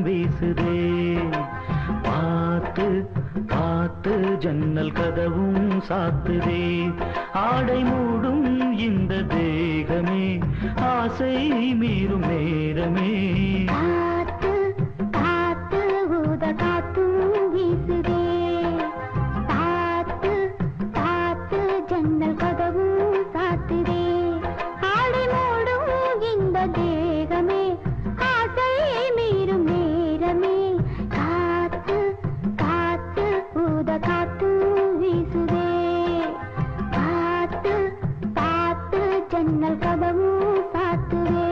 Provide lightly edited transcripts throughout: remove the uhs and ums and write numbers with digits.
வீசுதே. பார்த்து பார்த்து ஜன்னல் கதவும் சாத்துதே. ஆடை மூடும் இந்த தேகமே ஆசை மீறும் நேரமே. காத்து காத்து ஊத காத்தும் வீசுதே. காத்து காத்து ஜன்னல் கதவும் சாத்துதே. ஆடை மூடும் இந்த தேகமே ஆசை மீறும் நேரமே. காத்து காத்து ஊத காத்தும் வீசுதே. காத்து காத்து ஜன்னல் கதவும் சாத்துதே.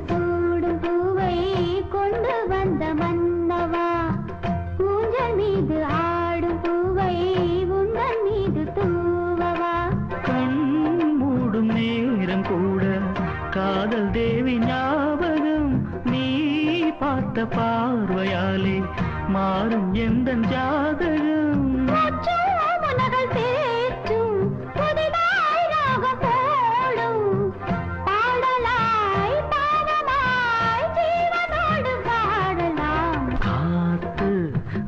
சூடும் பூவை கொண்டு வந்த மன்னவா, ஊஞ்சல் மீது ஆடும் பூவை உந்தன் மீது தூவவா. கண் மூடும் நேரம் கூட காதல் தேவி ஞாபகம். நீ பார்த்த பார்வையாலே மாறும் எந்த ஜாதகம். மனகள் தேற்றும் புதிதாய் ராகம் போடும். பாடலாய் பாவமாய் ஜீவனோடு வாழலாம். காத்து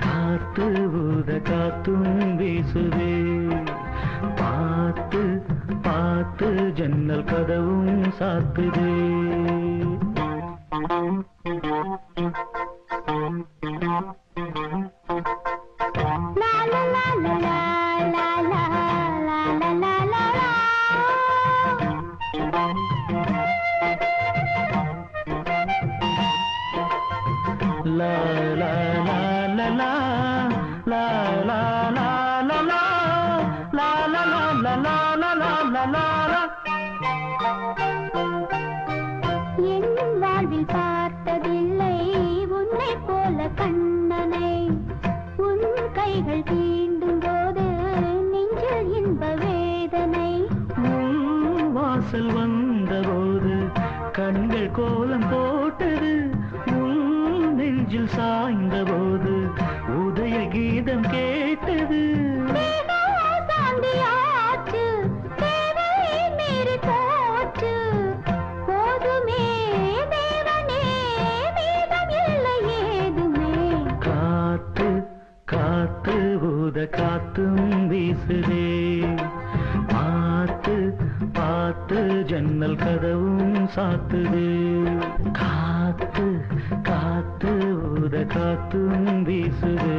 காத்து ஊத காத்தும் வீசுதே. பார்த்து பார்த்து ஜன்னல் கதவும் சாத்துதே. லா லா லா லா லா லா லா லா லா லா லா. லா லா லா லா லா லா லா லா லா லா லா லா லா லா லா லா லா லா. என் வாழ்வில் பார்த்ததில்லை உன்னை போல கண்ணனை. உன் கைகள் தீண்டும் போது நெஞ்சில் இன்ப வேதனை. உன் வாசல் வந்தபோது கண்கள் கோலம் போட்டது. உன் நெஞ்சில் சாய்ந்த போது உதய கீதம் கேட்டது. சாந்தியாச்சு தேவை மீறி போச்சு. போதுமே தேவனே மீதம் இல்லை ஏதுமே. காத்து காத்து ஊத காத்தும் வீசுதே. பார்த்து பார்த்து ஜன்னல் கதவும் சாத்துதே. காத்து காத்து ஊத காத்தும் வீசுதே.